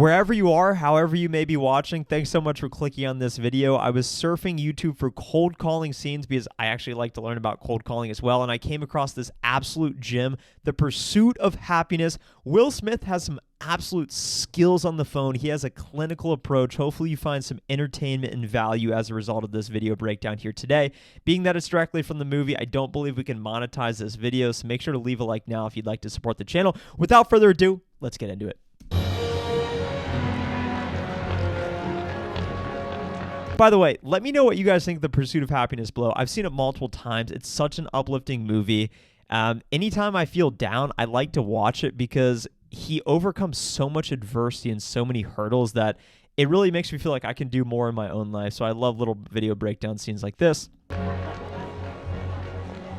Wherever you are, however you may be watching, thanks so much for clicking on this video. I was surfing YouTube for cold calling scenes because I actually like to learn about cold calling as well, and I came across this absolute gem, The Pursuit of Happyness. Will Smith has some absolute skills on the phone. He has a clinical approach. Hopefully you find some entertainment and value as a result of this video breakdown here today. Being that it's directly from the movie, I don't believe we can monetize this video, so make sure to leave a like now if you'd like to support the channel. Without further ado, let's get into it. By the way, let me know what you guys think of The Pursuit of Happyness below. I've seen it multiple times. It's such an uplifting movie. Anytime I feel down, I like to watch it because he overcomes so much adversity and so many hurdles that it really makes me feel like I can do more in my own life. So I love little video breakdown scenes like this.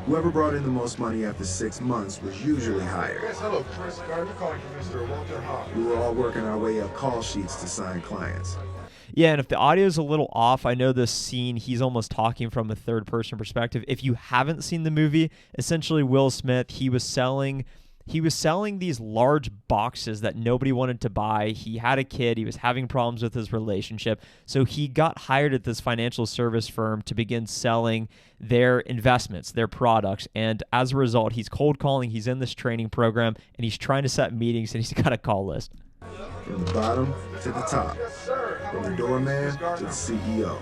Whoever brought in the most money after 6 months was usually hired. Yes, hello, Chris Gardner calling for Mr. Walter Hall. We were all working our way up call sheets to sign clients. Yeah, and if the audio is a little off, I know this scene, he's almost talking from a third-person perspective. If you haven't seen the movie, essentially Will Smith, he was selling these large boxes that nobody wanted to buy. He had a kid. He was having problems with his relationship. So he got hired at this financial service firm to begin selling their investments, their products. And as a result, he's cold calling. He's in this training program, and he's trying to set meetings, and he's got a call list. From the bottom to the top. From the doorman to the CEO.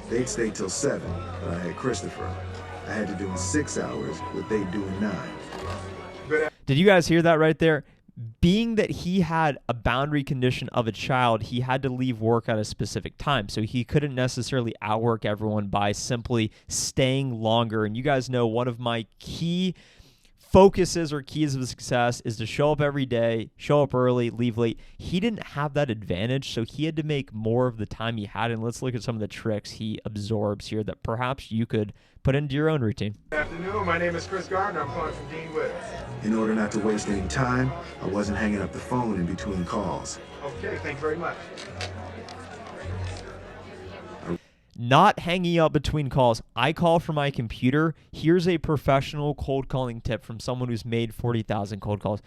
They'd stay till 7, but I had Christopher. I had to do in 6 hours what they'd do in 9. Did you guys hear that right there? Being that he had a boundary condition of a child, he had to leave work at a specific time. So he couldn't necessarily outwork everyone by simply staying longer. And you guys know one of my key focuses or keys of success is to show up every day, show up early, leave late. He didn't have that advantage, so he had to make more of the time he had. And let's look at some of the tricks he absorbs here that perhaps you could put into your own routine. Good afternoon. My name is Chris Gardner. I'm calling from Dean Witter. In order not to waste any time, I wasn't hanging up the phone in between calls. Okay, thank you very much. Not hanging up between calls. I call from my computer. Here's a professional cold calling tip from someone who's made 40,000 cold calls.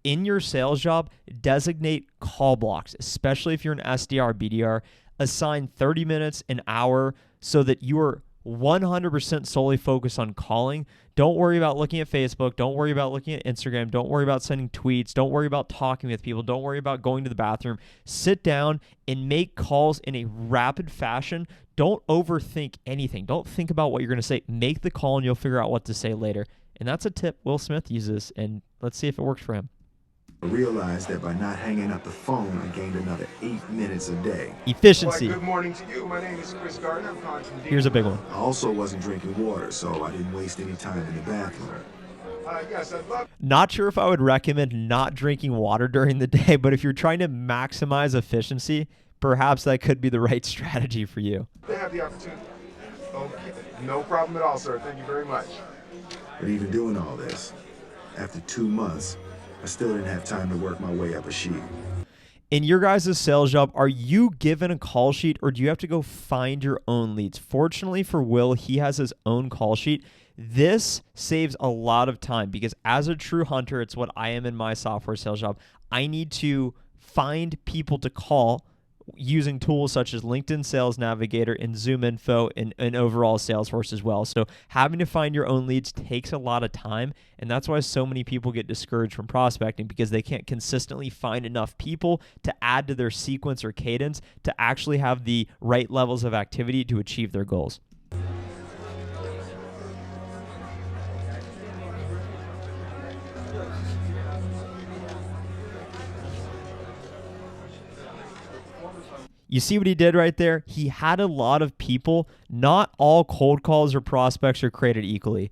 In your sales job, designate call blocks, especially if you're an SDR, BDR. Assign 30 minutes, an hour, so that you are 100% solely focused on calling. Don't worry about looking at Facebook. Don't worry about looking at Instagram. Don't worry about sending tweets. Don't worry about talking with people. Don't worry about going to the bathroom. Sit down and make calls in a rapid fashion. Don't overthink anything. Don't think about what you're going to say. Make the call and you'll figure out what to say later. And that's a tip Will Smith uses, and let's see if it works for him. I realized that by not hanging up the phone, I gained another 8 minutes a day. Efficiency. Well, good morning to you. My name is Chris Gardner. I'm calling from Dean. Here's a big one. I also wasn't drinking water, so I didn't waste any time in the bathroom. Yes, I'd love. Not sure if I would recommend not drinking water during the day, but if you're trying to maximize efficiency, perhaps that could be the right strategy for you. to have the opportunity. Okay, no problem at all, sir. Thank you very much. But even doing all this, after 2 months, I still didn't have time to work my way up a sheet. In your guys' sales job, are you given a call sheet or do you have to go find your own leads? Fortunately for Will, he has his own call sheet. This saves a lot of time because as a true hunter, it's what I am in my software sales job. I need to find people to call using tools such as LinkedIn Sales Navigator and Zoom Info and overall Salesforce as well. So having to find your own leads takes a lot of time, and that's why so many people get discouraged from prospecting because they can't consistently find enough people to add to their sequence or cadence to actually have the right levels of activity to achieve their goals. You see what he did right there? He had a lot of people. Not all cold calls or prospects are created equally.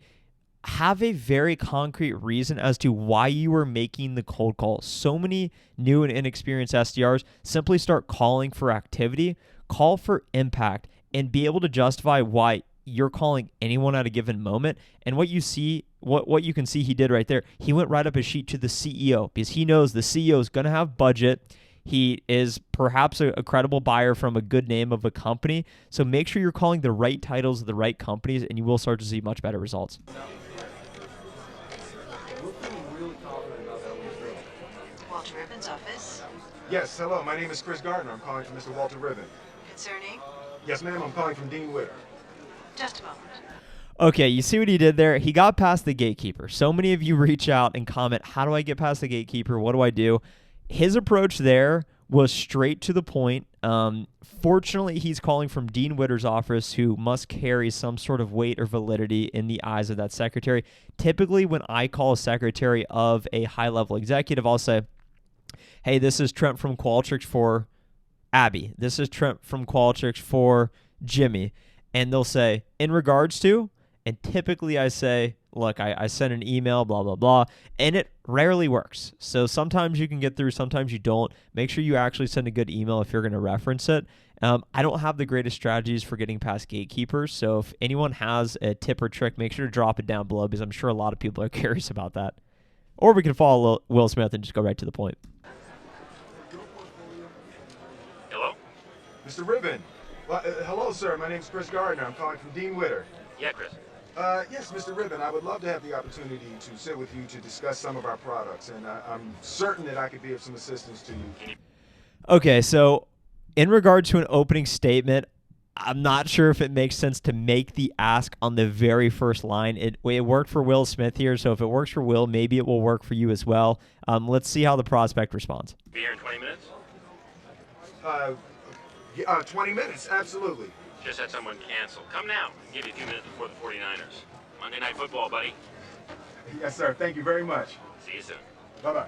Have a very concrete reason as to why you are making the cold call. So many new and inexperienced SDRs simply start calling for activity, call for impact, and be able to justify why you're calling anyone at a given moment. And what you see, what you can see he did right there, he went right up a sheet to the CEO because he knows the CEO is going to have budget. He is perhaps a credible buyer from a good name of a company. So make sure you're calling the right titles of the right companies and you will start to see much better results. Walter Urban's office. Yes, hello. My name is Chris Gardner. I'm calling from Mr. Walter Ribbon. Concerning? Yes, ma'am. I'm calling from Dean Witter. Just a moment. Okay, you see what he did there? He got past the gatekeeper. So many of you reach out and comment, how do I get past the gatekeeper? What do I do? His approach there was straight to the point. Fortunately, he's calling from Dean Witter's office, who must carry some sort of weight or validity in the eyes of that secretary. Typically, when I call a secretary of a high-level executive, I'll say, hey, this is Trent from Qualtrics for Abby. This is Trent from Qualtrics for Jimmy. And they'll say, in regards to, and typically I say, look, I sent an email, blah, blah, blah, and it rarely works. So sometimes you can get through, sometimes you don't. Make sure you actually send a good email if you're going to reference it. I don't have the greatest strategies for getting past gatekeepers, so if anyone has a tip or trick, make sure to drop it down below because I'm sure a lot of people are curious about that. Or we can follow Will Smith and just go right to the point. Hello? Mr. Ribbon. Well, hello, sir. My name's Chris Gardner. I'm calling from Dean Witter. Yeah, Chris. Yes, Mr. Ribbon, I would love to have the opportunity to sit with you to discuss some of our products, and I'm certain that I could be of some assistance to you. Okay, so in regard to an opening statement, I'm not sure if it makes sense to make the ask on the very first line. It worked for Will Smith here, so if it works for Will, maybe it will work for you as well. Let's see how the prospect responds. Be here in 20 minutes? 20 minutes, absolutely. Just had someone cancel. Come now. I'll give you 2 minutes before the 49ers. Monday Night Football, buddy. Yes, sir. Thank you very much. See you soon. Bye-bye.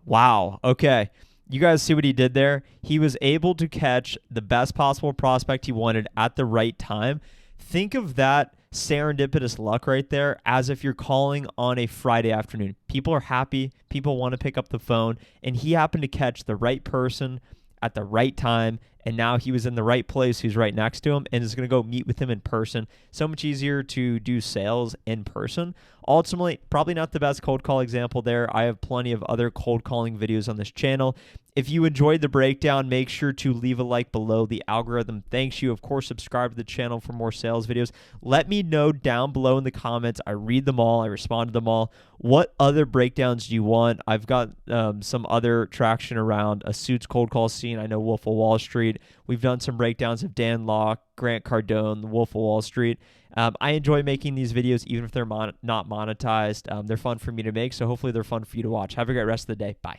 Wow. Okay. You guys see what he did there? He was able to catch the best possible prospect he wanted at the right time. Think of that serendipitous luck right there as if you're calling on a Friday afternoon. People are happy. People want to pick up the phone. And he happened to catch the right person at the right time, and now he was in the right place, who's right next to him, and is going to go meet with him in person. So much easier to do sales in person. Ultimately, probably not the best cold call example there. I have plenty of other cold calling videos on this channel. If you enjoyed the breakdown, make sure to leave a like below. The algorithm thanks you. Of course, subscribe to the channel for more sales videos. Let me know down below in the comments. I read them all. I respond to them all. What other breakdowns do you want? I've got some other traction around a suits cold call scene. I know Wolf of Wall Street. We've done some breakdowns of Dan Locke, Grant Cardone, the Wolf of Wall Street. I enjoy making these videos even if they're not monetized. They're fun for me to make, so hopefully they're fun for you to watch. Have a great rest of the day. Bye.